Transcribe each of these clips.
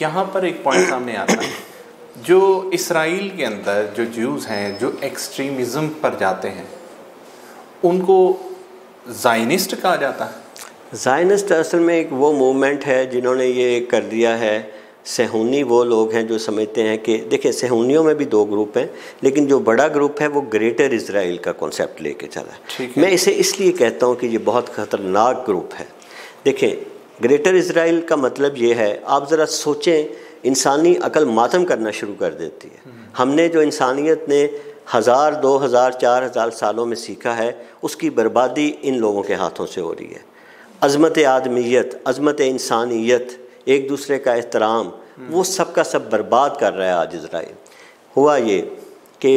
यहाँ पर एक पॉइंट सामने आता है, जो इसराइल के अंदर जो ज्यूज़ हैं जो एक्सट्रीमिज़म पर जाते हैं उनको ज़ायनिस्ट कहा जाता है। ज़ायनिस्ट असल में एक वो मूवमेंट है जिन्होंने ये कर दिया है। सहूनी वो लोग हैं जो समझते हैं कि देखिए सहूनियों में भी दो ग्रुप हैं, लेकिन जो बड़ा ग्रुप है वो ग्रेटर इज़राइल का कॉन्सेप्ट लेके चला है। मैं इसे इसलिए कहता हूँ कि ये बहुत ख़तरनाक ग्रुप है। देखें, ग्रेटर इज़राइल का मतलब ये है, आप ज़रा सोचें, इंसानी अकल मातम करना शुरू कर देती है। हमने जो इंसानियत ने 1000, 2000, 4000 सालों में सीखा है उसकी बर्बादी इन लोगों के हाथों से हो रही है। अज़मत आदमियत, अज़मत इंसानियत, एक दूसरे का एहतराम, वो सब का सब बर्बाद कर रहा है आज इज़राइल। हुआ ये कि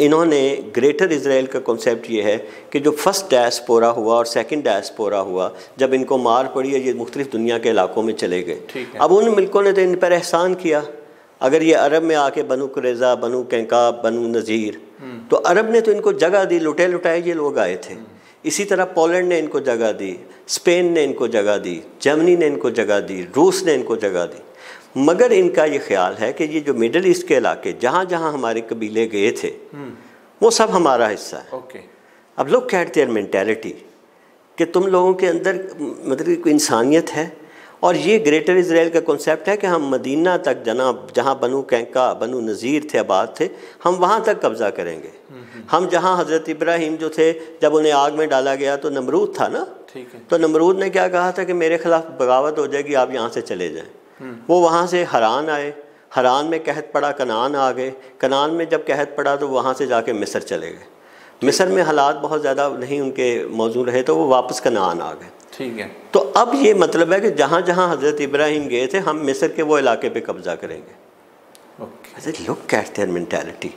इन्होंने ग्रेटर इज़राइल का कॉन्सेप्ट ये है कि जो फर्स्ट डायस्पोरा हुआ और सेकंड डायस्पोरा हुआ, जब इनको मार पड़ी है ये मुख्तलिफ दुनिया के इलाकों में चले गए। अब उन मुल्कों ने तो इन पर एहसान किया। अगर ये अरब में आके बनु कुरैज़ा, बनु कैंकाब, बनु नज़ीर, तो अरब ने तो इनको जगह दी, लुटे लुटाए ये लोग आए थे। इसी तरह पोलैंड ने इनको जगह दी, स्पेन ने इनको जगह दी, जर्मनी ने इनको जगह दी, रूस ने इनको जगह दी। मगर इनका ये ख्याल है कि ये जो मिडल ईस्ट के इलाके जहाँ जहाँ हमारे कबीले गए थे वो सब हमारा हिस्सा है। अब लुक एट देयर मेंटालिटी कि तुम लोगों के अंदर मतलब कोई इंसानियत है। और ये ग्रेटर इज़राइल का कॉन्सेप्ट है कि हम मदीना तक जहाँ बनु कैंका, बनु नज़ीर थे, आबाद थे, हम वहाँ तक कब्ज़ा करेंगे। हम जहाँ हज़रत इब्राहीम जो थे, जब उन्हें आग में डाला गया तो नमरूद था ना, तो नमरूद ने क्या कहा था कि मेरे ख़िलाफ़ बगावत हो जाएगी, आप यहाँ से चले जाएँ। वो वहाँ से हरान आए, हरान में कहत पड़ा, कनान आ गए, कनान में जब कहत पड़ा तो वहाँ से जाके मिस्र चले गए। मिस्र में हालात बहुत ज़्यादा नहीं उनके मौजूद रहे तो वो वापस कनान आ गए। ठीक है। तो अब ये मतलब है कि जहाँ जहाँ हज़रत इब्राहीम गए थे हम मिस्र के वो इलाके पे कब्ज़ा करेंगे। Look at there mentality.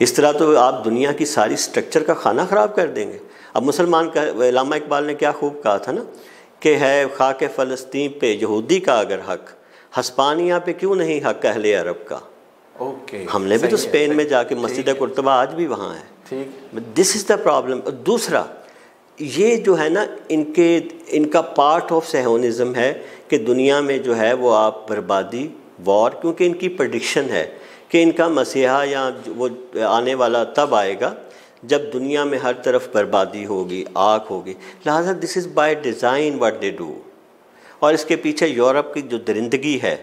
इस तरह तो आप दुनिया की सारी स्ट्रक्चर का खाना ख़राब कर देंगे। अब मुसलमान का अल्लामा इकबाल ने क्या खूब कहा था ना कि है खाके फ़लस्तीन पे यहूदी का अगर हक, हस्पानिया पे क्यों नहीं हक अहले अरब का। हमने भी तो स्पेन में जाके मस्जिद कुर्तबा आज भी वहाँ है। This is the problem. दूसरा ये जो है ना इनका पार्ट ऑफ सेहोनिज़म है कि दुनिया में जो है वो आप बर्बादी, वॉर, क्योंकि इनकी प्रेडिक्शन है कि इनका मसीहा या वो आने वाला तब आएगा जब दुनिया में हर तरफ बर्बादी होगी, आग होगी। लिहाजा this is by design what they do. और इसके पीछे यूरोप की जो दरिंदगी है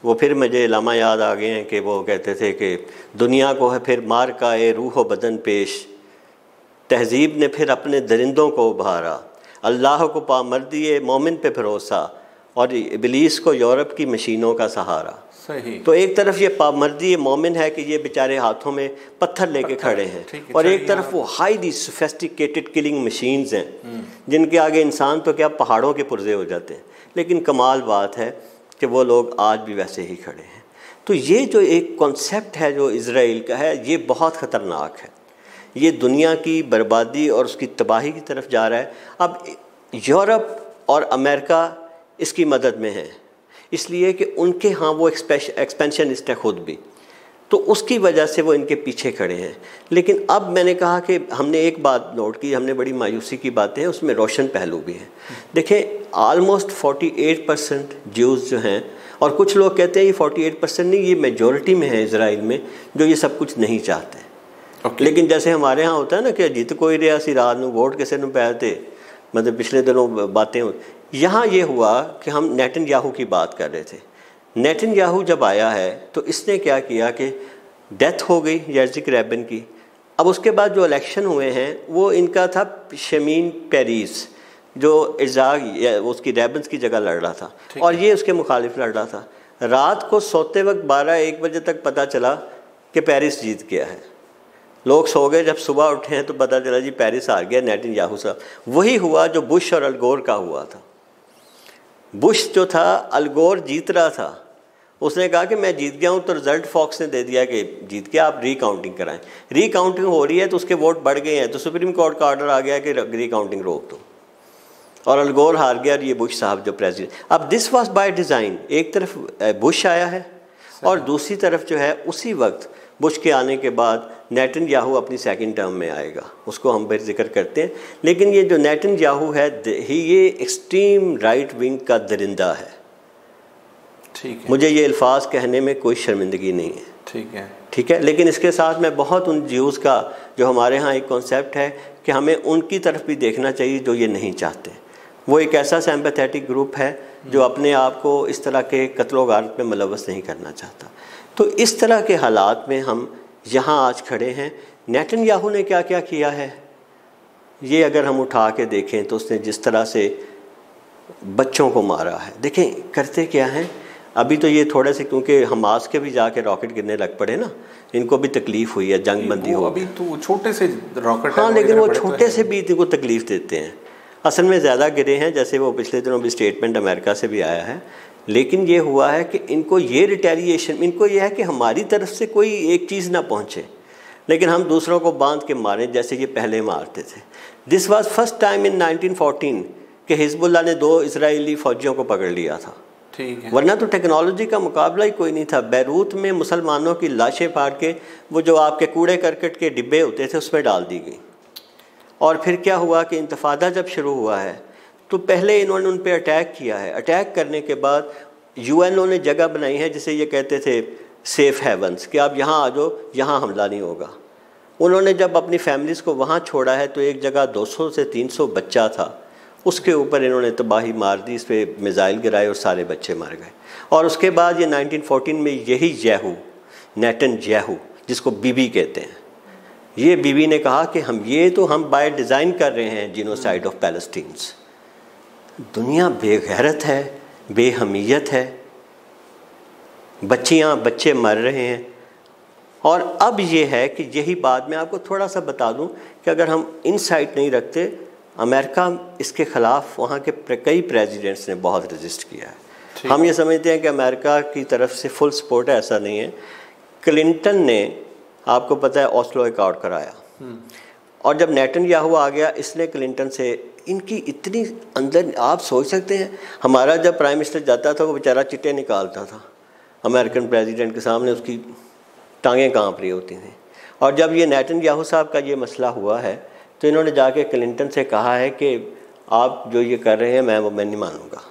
वो फिर मुझे लामा याद आ गए हैं कि वो कहते थे कि दुनिया को है फिर मार का ए रूह बदन पेश, तहज़ीब ने फिर अपने दरिंदों को उभारा, अल्लाह को पामर्दी मोमिन पे भरोसा और इब्लीस को यूरोप की मशीनों का सहारा। सही। तो एक तरफ ये पामर्दी मोमिन है कि ये बेचारे हाथों में पत्थर लेके खड़े हैं, और एक तरफ वो हाईली सोफिस्टिकेटेड किलिंग मशीन्स हैं जिनके आगे इंसान तो क्या पहाड़ों के पुर्जे हो जाते हैं। लेकिन कमाल बात है कि वो लोग आज भी वैसे ही खड़े हैं। तो ये जो एक कॉन्सेप्ट है जो इज़राइल का है ये बहुत ख़तरनाक है। ये दुनिया की बर्बादी और उसकी तबाही की तरफ जा रहा है। अब यूरोप और अमेरिका इसकी मदद में है, इसलिए कि उनके यहाँ वो एक्सपेंशनिस्ट है ख़ुद भी, तो उसकी वजह से वो इनके पीछे खड़े हैं। लेकिन अब मैंने कहा कि हमने एक बात नोट की, हमने बड़ी मायूसी की बातें हैं, उसमें रोशन पहलू भी हैं। देखें, ऑलमोस्ट 48% ज्यूज़ जो हैं, और कुछ लोग कहते हैं ये 48% नहीं, ये मेजॉरिटी में है इज़राइल में जो ये सब कुछ नहीं चाहते। लेकिन जैसे हमारे यहाँ होता है ना कि जित कोई रियासी रात में वोट किसी ने पाते, मतलब पिछले दिनों बातें हो, यहाँ ये हुआ कि हम नेतन्याहू की बात कर रहे थे। नेतन्याहू जब आया है तो इसने क्या किया कि डेथ हो गई यर्जिक रेबिन की। अब उसके बाद जो इलेक्शन हुए हैं वो इनका था शमीन पेरीस जो इज़ाक उसकी रेबिन्स की जगह लड़ रहा था, और ये उसके मुखालिफ लड़ रहा था। रात को सोते वक्त 12-1 बजे तक पता चला कि पेरिस जीत गया है। लोग सो गए, जब सुबह उठे हैं तो पता चला जी पेरिस हार गया नेतन्याहू साहब। वही हुआ जो बुश और अलगोर का हुआ था। बुश जो था, अलगोर जीत रहा था, उसने कहा कि मैं जीत गया हूँ, तो रिज़ल्ट फॉक्स ने दे दिया कि जीत गया, आप रीकाउंटिंग कराएं। रीकाउंटिंग हो रही है तो उसके वोट बढ़ गए हैं, तो सुप्रीम कोर्ट का ऑर्डर आ गया कि रीकाउंटिंग रोक दो, और अलगोर हार गया और ये बुश साहब जो प्रेसिडेंट। अब दिस वाज बाय डिज़ाइन। एक तरफ बुश आया है और दूसरी तरफ जो है उसी वक्त बुश के आने के बाद नेतन्याहू अपनी सेकंड टर्म में आएगा, उसको हम फिर जिक्र करते हैं। लेकिन ये जो नेतन्याहू है ये एक्सट्रीम राइट विंग का दरिंदा है। मुझे ये अल्फाज कहने में कोई शर्मिंदगी नहीं है, ठीक है। लेकिन इसके साथ मैं बहुत उन ज्यूज़ का, जो हमारे यहाँ एक कॉन्सेप्ट है कि हमें उनकी तरफ भी देखना चाहिए जो ये नहीं चाहते। वो एक ऐसा सिंपैथेटिक ग्रुप है जो अपने आप को इस तरह के कत्लो गारत में मुलव्वस नहीं करना चाहता। तो इस तरह के हालात में हम यहाँ आज खड़े हैं। नेतन्याहू ने क्या क्या किया है ये अगर हम उठा के देखें तो उसने जिस तरह से बच्चों को मारा है, देखें करते क्या हैं। अभी तो ये थोड़े से, क्योंकि हमास के भी जाके रॉकेट गिरने लग पड़े ना, इनको भी तकलीफ़ हुई है, जंग बंदी हो अभी तो छोटे से रॉकेट, हाँ, लेकिन वो छोटे से भी इनको तकलीफ़ देते हैं। असल में ज़्यादा गिरे हैं, जैसे वो पिछले दिनों भी स्टेटमेंट अमेरिका से भी आया है। लेकिन ये हुआ है कि इनको ये रिटेलिएशन, इनको ये है कि हमारी तरफ से कोई एक चीज़ ना पहुँचे, लेकिन हम दूसरों को बांध के मारें जैसे ये पहले मारते थे। This was first time in 1914 कि हिजबुल्लाह ने 2 इजरायली फ़ौजियों को पकड़ लिया था, ठीक है। वरना तो टेक्नोलॉजी का मुकाबला ही कोई नहीं था। बैरूत में मुसलमानों की लाशें फाड़ के वो जो आपके कूड़े करकट के डिब्बे होते थे उसमें डाल दी गई। और फिर क्या हुआ कि इंतफादा जब शुरू हुआ है तो पहले इन्होंने उन पर अटैक किया है। अटैक करने के बाद यूएनओ ने जगह बनाई है जिसे ये कहते थे सेफ़ हेवन्स, कि आप यहाँ आ जाओ, यहाँ हमला नहीं होगा। उन्होंने जब अपनी फैमिलीज़ को वहाँ छोड़ा है तो एक जगह 200 से 300 बच्चा था, उसके ऊपर इन्होंने तबाही मार दी, इस पर मिज़ाइल गिराए और सारे बच्चे मर गए। और उसके बाद ये 1914 में यही नेतन्याहू जिसको बीबी कहते हैं, ये बीबी ने कहा कि हम बाय डिज़ाइन कर रहे हैं जीनोसाइड ऑफ पैलेस्टीन्स। दुनिया बेगैरत है, बेहमियत है, बच्चे मर रहे हैं। और अब ये है कि यही बात मैं आपको थोड़ा सा बता दूं कि अगर हम इनसाइट नहीं रखते, अमेरिका इसके ख़िलाफ़ वहाँ के कई प्रेसिडेंट्स ने बहुत रजिस्ट किया है। हम ये समझते हैं कि अमेरिका की तरफ से फुल सपोर्ट है, ऐसा नहीं है। क्लिंटन ने, आपको पता है, ओस्लो अकॉर्ड कराया, और जब नेतन्याहू आ गया इसने क्लिंटन से इनकी इतनी अंदर, आप सोच सकते हैं, हमारा जब प्राइम मिनिस्टर जाता था वो बेचारा चिट्टे निकालता था अमेरिकन प्रेसिडेंट के सामने, उसकी टांगें कांप रही होती थी। और जब ये नेतन्याहू साहब का ये मसला हुआ है तो इन्होंने जाके क्लिंटन से कहा है कि आप जो ये कर रहे हैं मैं नहीं मानूंगा,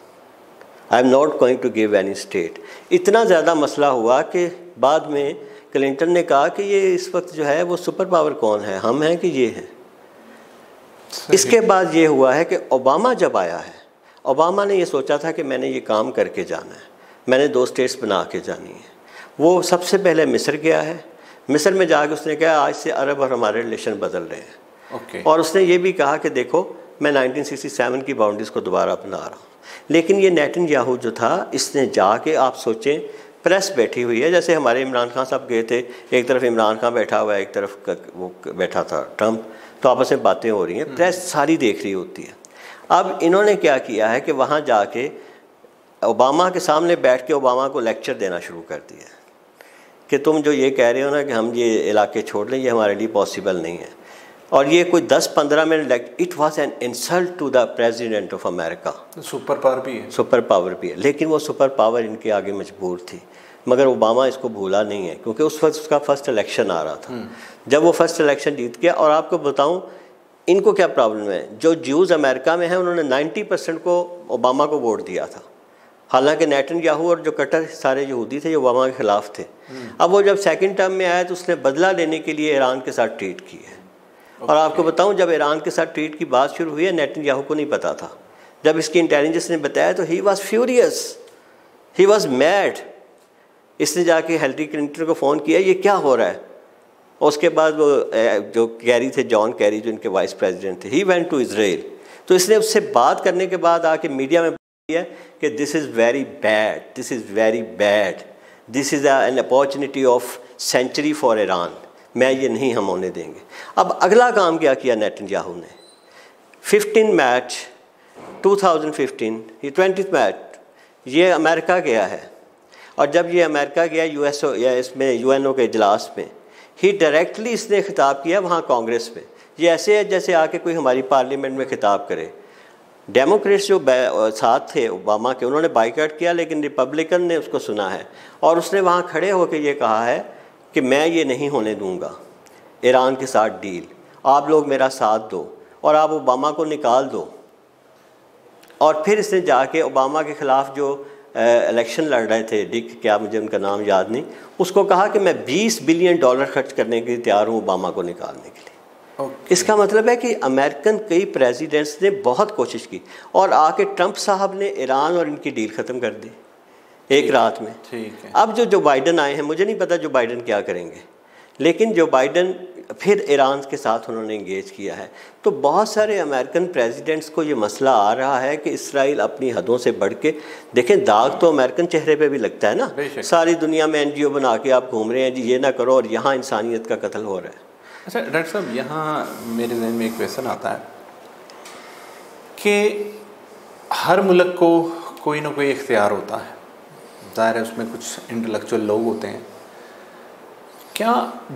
I am not going to give any state. इतना ज़्यादा मसला हुआ कि बाद में क्लिंटन ने कहा कि ये इस वक्त जो है वो सुपर पावर कौन है, हम हैं कि ये हैं। इसके बाद ये हुआ है कि ओबामा जब आया है, ओबामा ने ये सोचा था कि मैंने ये काम करके जाना है, मैंने 2 स्टेट्स बना के जानी है। वो सबसे पहले मिस्र गया है, मिस्र में जाके उसने कहा आज से अरब और हमारे रिलेशन बदल रहे हैं। और उसने ये भी कहा कि देखो मैं 1967 की बाउंड्रीज़ को दोबारा अपना रहा हूँ। लेकिन ये नेतन्याहू जो था, इसने जाके, आप सोचें, प्रेस बैठी हुई है, जैसे हमारे इमरान खान साहब गए थे, एक तरफ इमरान खान बैठा हुआ है, एक तरफ वो बैठा था ट्रंप, तो आपस में बातें हो रही हैं, प्रेस सारी देख रही होती है। अब इन्होंने क्या किया है कि वहाँ जाके ओबामा के सामने बैठ के ओबामा को लेक्चर देना शुरू कर दिया कि तुम जो ये कह रहे हो ना कि हम ये इलाके छोड़ लें, ये हमारे लिए पॉसिबल नहीं है। और ये कोई 10-15 minute, it was an insult to the president of America. Super power भी है, लेकिन वो सुपर पावर इनके आगे मजबूर थी। मगर ओबामा इसको भूला नहीं है, क्योंकि उस वक्त उसका फर्स्ट इलेक्शन आ रहा था। जब वो फर्स्ट इलेक्शन जीत गया, और आपको बताऊं इनको क्या प्रॉब्लम है, जो ज्यूज़ अमेरिका में हैं उन्होंने 90% को ओबामा को वोट दिया था, हालांकि नेतन्याहू और जो कट्टर सारे यहूदी थे, ये ओबामा के ख़िलाफ़ थे। अब वो जब सेकंड टर्म में आया तो उसने बदला लेने के लिए ईरान के साथ ट्रीट की है। और आपको बताऊं, जब ईरान के साथ ट्रीट की बात शुरू हुई है, नेतन्याहू को नहीं पता था। जब इसकी इंटेलिजेंस ने बताया तो he was furious, he was mad. इसने जाके हिलरी क्लिंटन को फ़ोन किया, ये क्या हो रहा है। और उसके बाद वो जो कैरी थे, जॉन कैरी, जो इनके वाइस प्रेसिडेंट थे, ही वेंट टू इज़राइल। तो इसने उससे बात करने के बाद आके मीडिया में है कि this is very bad, this is very bad, this is an opportunity of century for Iran, मैं ये नहीं हम होने देंगे। अब अगला काम क्या किया नेतन्याहू ने, 15 मार्च 2015, ये 20 मार्च, ये अमेरिका गया है। और जब ये अमेरिका गया यूएसओ या इसमें यूएनओ के इजलास में, ही डायरेक्टली इसने खिताब किया वहाँ कांग्रेस में। ये ऐसे है जैसे आके कोई हमारी पार्लियामेंट में खिताब करे। डेमोक्रेट्स जो साथ थे ओबामा के, उन्होंने बाइकआउट किया, लेकिन रिपब्लिकन ने उसको सुना है। और उसने वहाँ खड़े होकर ये कहा है कि मैं ये नहीं होने दूंगा ईरान के साथ डील, आप लोग मेरा साथ दो और आप ओबामा को निकाल दो। और फिर इसने जाके ओबामा के ख़िलाफ़ जो इलेक्शन लड़ रहे थे, डिक क्या मुझे उनका नाम याद नहीं, उसको कहा कि मैं $20 बिलियन खर्च करने के लिए तैयार हूँ ओबामा को निकालने के लिए। इसका मतलब है कि अमेरिकन कई प्रेसिडेंट्स ने बहुत कोशिश की और आके ट्रंप साहब ने ईरान और इनकी डील ख़त्म कर दी एक रात में। ठीक है। अब जो बाइडन आए हैं, मुझे नहीं पता जो बाइडन क्या करेंगे, लेकिन जो बाइडन फिर ईरान के साथ उन्होंने इंगेज किया है। तो बहुत सारे अमेरिकन प्रेसिडेंट्स को ये मसला आ रहा है कि इसराइल अपनी हदों से बढ़ के, देखें दाग तो अमेरिकन चेहरे पे भी लगता है ना, सारी दुनिया में NGO बना के आप घूम रहे हैं जी ये ना करो, और यहाँ इंसानियत का कत्ल हो रहा है। अच्छा डॉक्टर साहब, यहाँ मेरे जहन में एक क्वेश्चन आता है कि हर मुल्क को कोई ना कोई इख्तियार होता है, ज़ाहिर है उसमें कुछ इंटेलेक्चुअल लोग होते हैं। क्या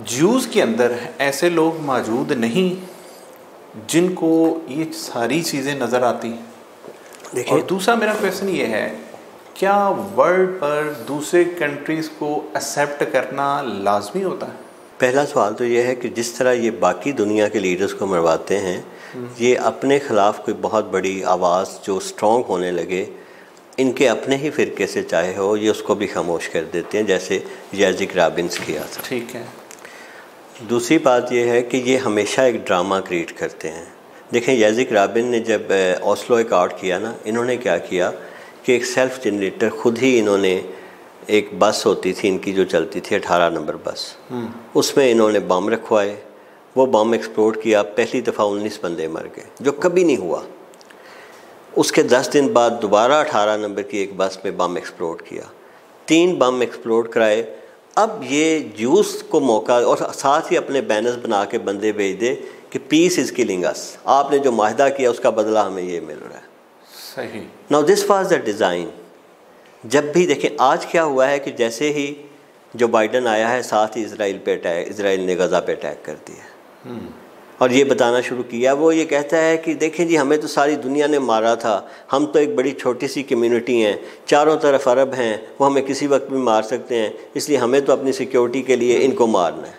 ज्यूज़ के अंदर ऐसे लोग मौजूद नहीं जिनको ये सारी चीज़ें नज़र आती हैं? देखिए, और दूसरा मेरा क्वेश्चन ये है, क्या वर्ल्ड पर दूसरे कंट्रीज़ को एक्सेप्ट करना लाजमी होता है? पहला सवाल तो ये है कि जिस तरह ये बाकी दुनिया के लीडर्स को मरवाते हैं, ये अपने ख़िलाफ़ कोई बहुत बड़ी आवाज़ जो स्ट्रॉन्ग होने लगे, इनके अपने ही फ़िरके से चाहे हो, ये उसको भी खामोश कर देते हैं, जैसे याजिक राबिन्स किया था। ठीक है। दूसरी बात यह है कि ये हमेशा एक ड्रामा क्रिएट करते हैं। देखें, याजिक राबिन ने जब ओस्लो अकॉर्ड किया ना, इन्होंने क्या किया कि एक सेल्फ जनरेटर खुद ही इन्होंने, एक बस होती थी इनकी जो चलती थी 18 नंबर बस, उसमें इन्होंने बम रखवाए, वो बम एक्सप्लोड किया, पहली दफ़ा 19 बंदे मर गए, जो कभी नहीं हुआ। उसके 10 दिन बाद दोबारा 18 नंबर की एक बस में बम एक्सप्लोड किया, 3 बम एक्सप्लोड कराए। अब ये ज्यूस को मौका, और साथ ही अपने बैनर्स बना के बंदे भेज दे कि पीस इज़ किलिंग अस, आपने जो माहदा किया उसका बदला हमें ये मिल रहा है। सही। Now this was the design. जब भी देखें आज क्या हुआ है कि जैसे ही जो बाइडन आया है, साथ ही इसराइल ने गज़ा पे अटैक कर दिया और ये बताना शुरू किया। वो ये कहता है कि देखें जी, हमें तो सारी दुनिया ने मारा था, हम तो एक बड़ी छोटी सी कम्युनिटी हैं, चारों तरफ अरब हैं, वो हमें किसी वक्त भी मार सकते हैं, इसलिए हमें तो अपनी सिक्योरिटी के लिए इनको मारना है।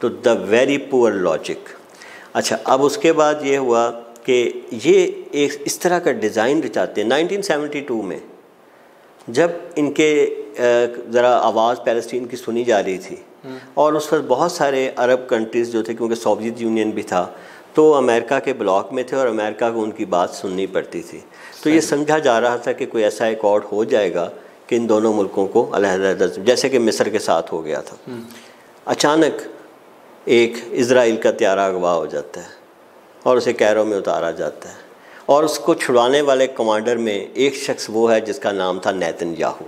तो द वेरी पुअर लॉजिक। अच्छा, अब उसके बाद ये हुआ कि ये एक इस तरह का डिज़ाइन रचाते हैं। 1972 में जब इनके ज़रा आवाज़ पैलेस्टीन की सुनी जा रही थी, और उस वक्त बहुत सारे अरब कंट्रीज़ जो थे, क्योंकि सोवियत यूनियन भी था, तो अमेरिका के ब्लॉक में थे और अमेरिका को उनकी बात सुननी पड़ती थी। तो ये समझा जा रहा था कि कोई ऐसा अकॉर्ड हो जाएगा कि इन दोनों मुल्कों को अलग-अलग, जैसे कि मिस्र के साथ हो गया था। अचानक एक इज़राइल का त्यारा अगवा हो जाता है और उसे कैरो में उतारा जाता है, और उसको छुड़ाने वाले कमांडर में एक शख्स वो है जिसका नाम था नेतन्याहू।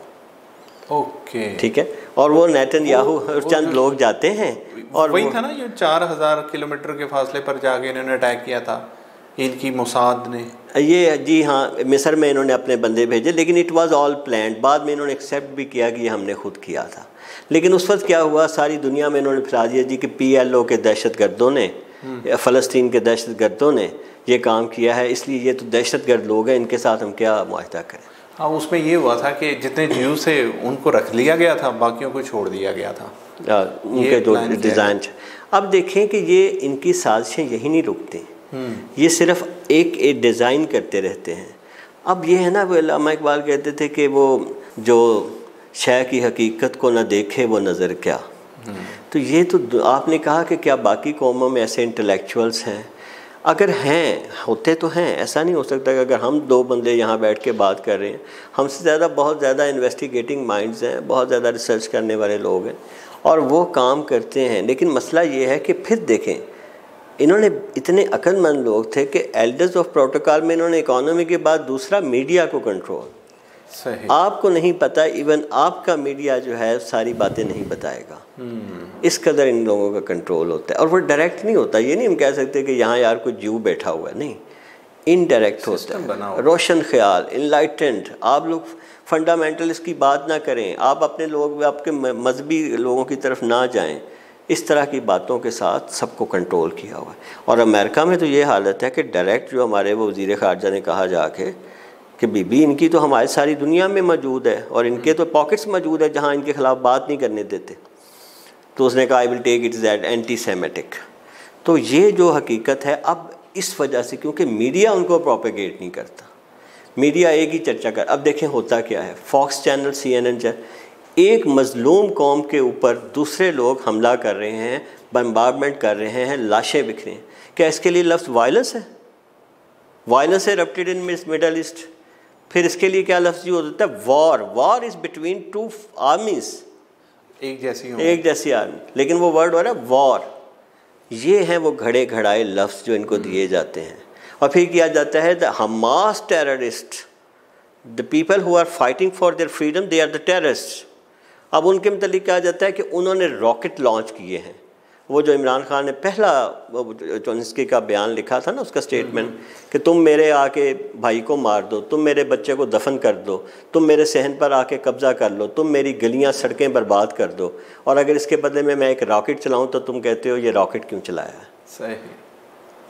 ओके, ठीक है। और वो नेतन्याहू और चंद लोग जाते हैं, और वही था ना ये 4000 किलोमीटर के फासले पर जाके इन्होंने अटैक किया था, इनकी मोसाद ने। ये जी हाँ, मिस्र में इन्होंने अपने बंदे भेजे, लेकिन इट वाज ऑल प्लान्ड। बाद में इन्होंने एक्सेप्ट भी किया कि ये हमने खुद किया था। लेकिन उस वक्त क्या हुआ, सारी दुनिया में इन्होंने फैला दिया जी कि PLO के दहशतगर्दों ने, फ़लस्तीन के दहशतगर्दों ने ये काम किया है, इसलिए ये तो दहशतगर्द लोग हैं, इनके साथ हम क्या मुआहदा करें। हाँ, उसमें ये हुआ था कि जितने ज्यूस थे उनको रख लिया गया था, बाकियों को छोड़ दिया गया था, उनके जो डिज़ाइन। अब देखें कि ये इनकी साजिशें यही नहीं रुकती, ये सिर्फ एक डिज़ाइन करते रहते हैं। अब ये है ना, वो अल्लामा इकबाल कहते थे कि वो जो शय की हकीकत को ना देखे वो नज़र क्या। तो ये तो आपने कहा कि क्या बाकी कौमों में ऐसे इंटेलेक्चुअल्स हैं? अगर हैं, होते तो हैं, ऐसा नहीं हो सकता कि अगर हम 2 बंदे यहाँ बैठ के बात कर रहे हैं, हमसे ज़्यादा बहुत ज़्यादा इन्वेस्टिगेटिंग माइंड्स हैं, बहुत ज़्यादा रिसर्च करने वाले लोग हैं और वो काम करते हैं। लेकिन मसला ये है कि फिर देखें, इन्होंने इतने अक्लमंद लोग थे कि एल्डर्स ऑफ प्रोटोकॉल में इन्होंने इकोनॉमी के बाद दूसरा मीडिया को कंट्रोल। सही। आपको नहीं पता, इवन आपका मीडिया जो है सारी बातें नहीं बताएगा, इस कदर इन लोगों का कंट्रोल होता है। और वो डायरेक्ट नहीं होता, ये नहीं हम कह सकते कि यहाँ यार कोई ज्यू बैठा हुआ है, नहीं, इनडायरेक्ट होता है, रोशन ख्याल, इनलाइटेंड। आप लोग फंडामेंटल इसकी बात ना करें, आप अपने लोग, आपके मजहबी लोगों की तरफ ना जाएं, इस तरह की बातों के साथ सबको कंट्रोल किया हुआ है। और अमेरिका में तो ये हालत है कि डायरेक्ट जो हमारे वो वज़ीर ख़ारजा ने कहा जाके कि बीबी इनकी तो हमारी सारी दुनिया में मौजूद है और इनके तो पॉकेट्स मौजूद है जहाँ इनके ख़िलाफ़ बात नहीं करने देते। तो उसने कहा I will take it that anti semitic. तो ये जो हकीकत है, अब इस वजह से क्योंकि मीडिया उनको प्रोपेगेट नहीं करता, मीडिया एक ही चर्चा कर। अब देखें होता क्या है, फॉक्स चैनल, CNN चैनल, एक मजलूम कौम के ऊपर दूसरे लोग हमला कर रहे हैं, बम्बार्डमेंट कर रहे हैं, लाशें बिखरे हैं। क्या इसके लिए लफ्ज़ वायलेंस है? Violence erupted in middle east. फिर इसके लिए क्या लफ्ज़ यूज़ होता है? War. War is between two armies, एक जैसी आर्मी, लेकिन वो वर्ड हो रहा है वॉर। ये हैं वो घड़े घड़ाए लफ्ज़ जो इनको दिए जाते हैं। और फिर किया जाता है the Hamas terrorist, the people who are fighting for their freedom, they are the terrorist. अब उनके मतलब कहा जाता है कि उन्होंने रॉकेट लॉन्च किए हैं। वो जो इमरान खान ने पहला चौनिस्की का बयान लिखा था ना, उसका स्टेटमेंट, कि तुम मेरे आके भाई को मार दो, तुम मेरे बच्चे को दफन कर दो, तुम मेरे सहन पर आके कब्ज़ा कर लो, तुम मेरी गलियां सड़कें बर्बाद कर दो, और अगर इसके बदले में मैं एक रॉकेट चलाऊं तो तुम कहते हो ये रॉकेट क्यों चलाया है। सही।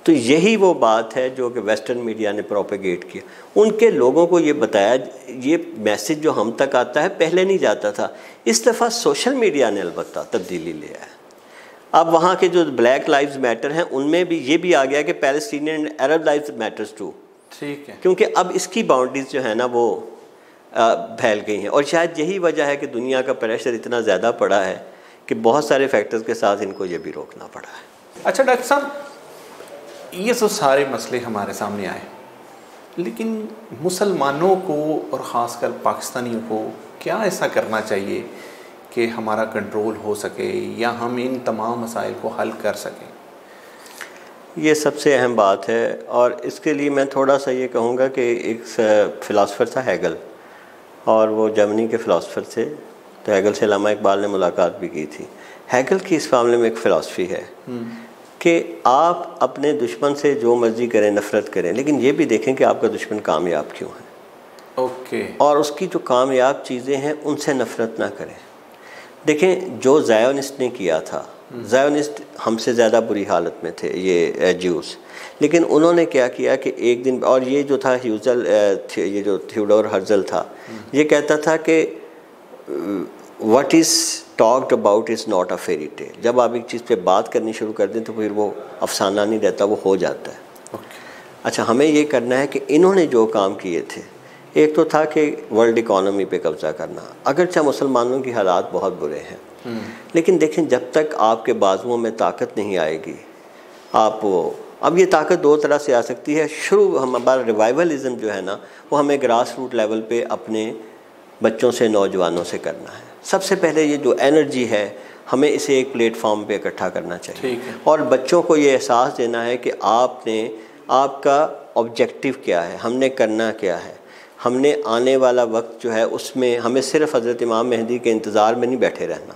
तो यही वो बात है जो कि वेस्टर्न मीडिया ने प्रोपेगेट किया। उनके लोगों को ये बताया, ये मैसेज जो हम तक आता है पहले नहीं जाता था। इस दफ़ा सोशल मीडिया ने अलबत्ता तब्दीली ले आया। अब वहाँ के जो ब्लैक लाइव्स मैटर हैं उनमें भी ये भी आ गया कि Palestinian and Arab lives matters too. ठीक है। क्योंकि अब इसकी बाउंड्रीज जो है ना वो फैल गई हैं, और शायद यही वजह है कि दुनिया का प्रेशर इतना ज़्यादा पड़ा है कि बहुत सारे फैक्टर्स के साथ इनको ये भी रोकना पड़ा है। अच्छा डॉक्टर साहब, ये तो सारे मसले हमारे सामने आए, लेकिन मुसलमानों को और ख़ासकर पाकिस्तानियों को क्या ऐसा करना चाहिए कि हमारा कंट्रोल हो सके या हम इन तमाम मसाइल को हल कर सकें? ये सबसे अहम बात है, और इसके लिए मैं थोड़ा सा ये कहूँगा कि एक फ़िलासफ़र था हैगल, और वो जर्मनी के फ़िलासफ़र थे। तो हैगल से अल्लामा इकबाल ने मुलाकात भी की थी। हैगल की इस मामले में एक फ़िलासफ़ी है कि आप अपने दुश्मन से जो मर्ज़ी करें, नफ़रत करें, लेकिन ये भी देखें कि आपका दुश्मन कामयाब क्यों है। ओके। और उसकी जो कामयाब चीज़ें हैं उनसे नफ़रत ना करें। देखें जो ज़ायोनिस्ट ने किया था, ज़ायोनिस्ट हमसे ज़्यादा बुरी हालत में थे ये ज्यूस, लेकिन उन्होंने क्या किया कि एक दिन, और ये जो था ह्यूजल, ये जो थियोडोर हर्जल था, ये कहता था कि what is talked about is not a fairy tale. जब आप एक चीज़ पे बात करनी शुरू कर दें तो फिर वो अफसाना नहीं रहता, वो हो जाता है। अच्छा, हमें ये करना है कि इन्होंने जो काम किए थे, एक तो था कि वर्ल्ड इकॉनमी पे कब्ज़ा करना। अगरचे मुसलमानों की हालात बहुत बुरे हैं, लेकिन देखें जब तक आपके बाजुओं में ताकत नहीं आएगी, आप वो, अब ये ताकत दो तरह से आ सकती है। हमारा रिवाइवलिज़म जो है ना, वो हमें ग्रास रूट लेवल पे अपने बच्चों से, नौजवानों से करना है। सबसे पहले ये जो एनर्जी है, हमें इसे एक प्लेटफॉर्म पे इकट्ठा करना चाहिए, और बच्चों को ये एहसास देना है कि आपका ऑब्जेक्टिव क्या है, हमने करना क्या है। हमने आने वाला वक्त जो है उसमें हमें सिर्फ हज़रत इमाम मेहदी के इंतज़ार में नहीं बैठे रहना,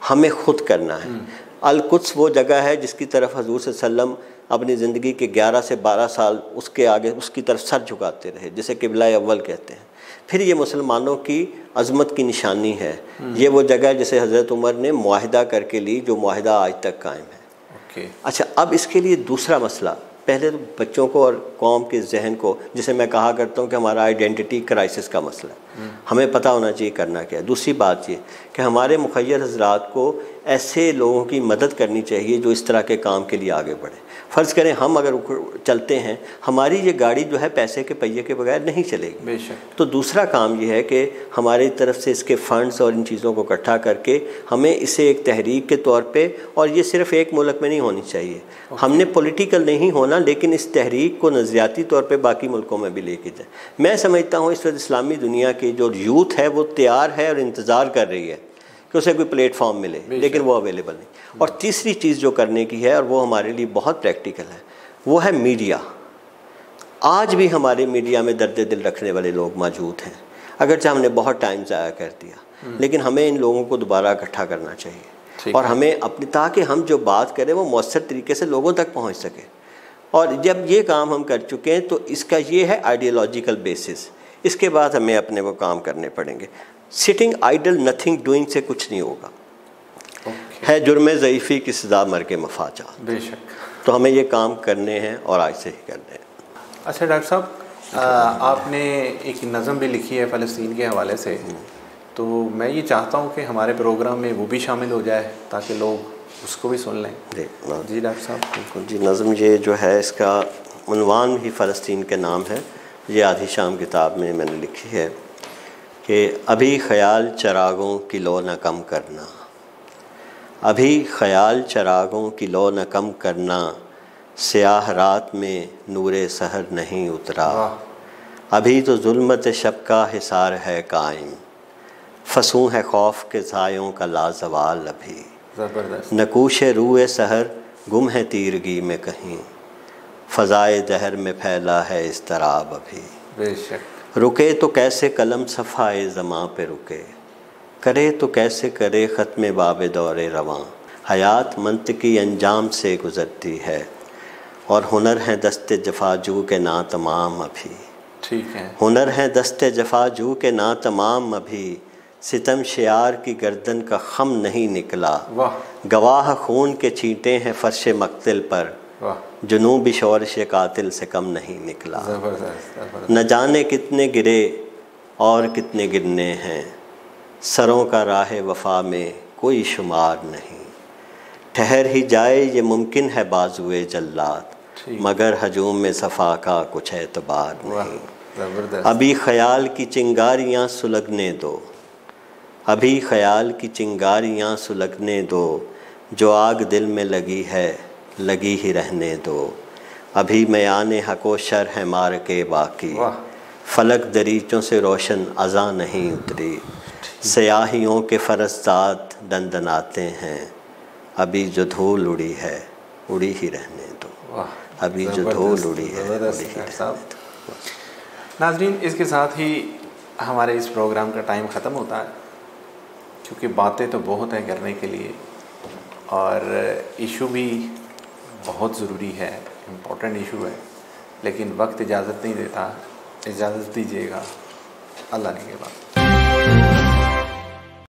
हमें ख़ुद करना है। अल-कुद्स वो जगह है जिसकी तरफ हज़ूर सल्लल्लाहु अलैहि वसल्लम अपनी ज़िंदगी के 11 से 12 साल उसके आगे उसकी तरफ सर झुकाते रहे, जिसे किबला अव्वल कहते हैं। फिर ये मुसलमानों की अज़मत की निशानी है। ये वो जगह है जिसे हज़रत उमर ने मुआहिदा करके ली, जो मुआहिदा आज तक कायम है। अच्छा, अब इसके लिए दूसरा मसला, पहले तो बच्चों को और कौम के जहन को, जिसे मैं कहा करता हूँ कि हमारा आइडेंटिटी क्राइसिस का मसला है, हमें पता होना चाहिए करना क्या है। दूसरी बात ये कि हमारे मुखय्यर हज़रात को ऐसे लोगों की मदद करनी चाहिए जो इस तरह के काम के लिए आगे बढ़े। फ़र्ज़ करें हम अगर चलते हैं, हमारी ये गाड़ी जो है पैसे के पहिए के बगैर नहीं चलेगी। बेशक। तो दूसरा काम ये है कि हमारी तरफ से इसके फ़ंड्स और इन चीज़ों को इकट्ठा करके हमें इसे एक तहरीक के तौर पे, और ये सिर्फ़ एक मुल्क में नहीं होनी चाहिए, हमने पॉलिटिकल नहीं होना, लेकिन इस तहरीक को नज़रियाती तौर पे बाकी मुल्कों में भी लेके जाए। मैं समझता हूँ इस वक्त इस्लामी दुनिया की जो यूथ है वो तैयार है और इंतज़ार कर रही है कि उसे कोई प्लेटफॉर्म मिले, लेकिन वो अवेलेबल नहीं। और तीसरी चीज़ जो करने की है, और वो हमारे लिए बहुत प्रैक्टिकल है, वो है मीडिया। आज भी हमारे मीडिया में दर्द दिल रखने वाले लोग मौजूद हैं, अगरचे हमने बहुत टाइम ज़ाया कर दिया, लेकिन हमें इन लोगों को दोबारा इकट्ठा करना चाहिए, और हमें अपनी, ताकि हम जो बात करें वो मौसर तरीके से लोगों तक पहुँच सके। और जब ये काम हम कर चुके हैं तो इसका ये है आइडियोलॉजिकल बेसिस। इसके बाद हमें अपने वो काम करने पड़ेंगे। सिटिंग आइडल नथिंग डूइंग से कुछ नहीं होगा। है जुर्म ज़ईफ़ी की सज़ा मर के मफाजा। बेशक। तो हमें ये काम करने हैं और आज से ही करने हैं। अच्छा डॉक्टर साहब, आपने एक नज़म भी लिखी है फ़लस्तीन के हवाले से, तो मैं ये चाहता हूँ कि हमारे प्रोग्राम में वो भी शामिल हो जाए ताकि लोग उसको भी सुन लें। जी डॉक्टर साहब। बिल्कुल जी, नज़म ये जो है इसका उन्वान ही फ़लस्तीन के नाम है, ये आधी शाम किताब में मैंने लिखी है कि अभी ख्याल चरागों की लो न कम करना, अभी ख्याल चरागों की लो न कम करना, स्याह रात में नूरे सहर नहीं उतरा, अभी तो जुल्मत शब का हिसार है कायम, फंसू है खौफ के सायों का लाजवाल अभी, नकूशे रूए सहर गुम है तीरगी में कहीं, फ़ज़ाए दहर में फैला है इस्तराब अभी, बेशक रुके तो कैसे कलम सफ़ाए ज़मां पे रुके, करे तो कैसे करे ख़त्म बाब दौरे रवां, हयात मंतकी अंजाम से गुज़रती है, और हुनर है दस्ते जफाजू के ना तमाम अभी, ठीक है, हुनर है दस्ते जफाजू के ना तमाम अभी, सितम शियार की गर्दन का खम नहीं निकला, गवाह खून के छींटे हैं फर्श मक्तिल पर, जुनूबी शोरश कातिल से कम नहीं निकला, न जाने कितने गिरे और कितने गिरने हैं, सरों का राह वफा में कोई शुमार नहीं, ठहर ही जाए ये मुमकिन है बाजुए जल्लाद, मगर हजूम में सफ़ा का कुछ एतबार नहीं, अभी ख्याल की चिंगारियाँ सुलगने दो, अभी ख्याल की चिंगारियाँ सुलगने दो, जो आग दिल में लगी है लगी ही रहने दो, अभी मयाने हको शर है मार के बाकी, फलक दरीचों से रोशन अज़ा नहीं उतरी, स्याहियों के फरस्ताद दंदनाते हैं, अभी जो धूल उड़ी है उड़ी ही रहने दो, अभी जो धूल उड़ी है उड़ी ही रहने दो। नाज़रीन, इसके साथ ही हमारे इस प्रोग्राम का टाइम ख़त्म होता है, क्योंकि बातें तो बहुत हैं करने के लिए और इशू भी बहुत ज़रूरी है, इम्पोर्टेंट इशू है, लेकिन वक्त इजाज़त नहीं देता। इजाज़त दीजिएगा, अल्लाह ने के बाद।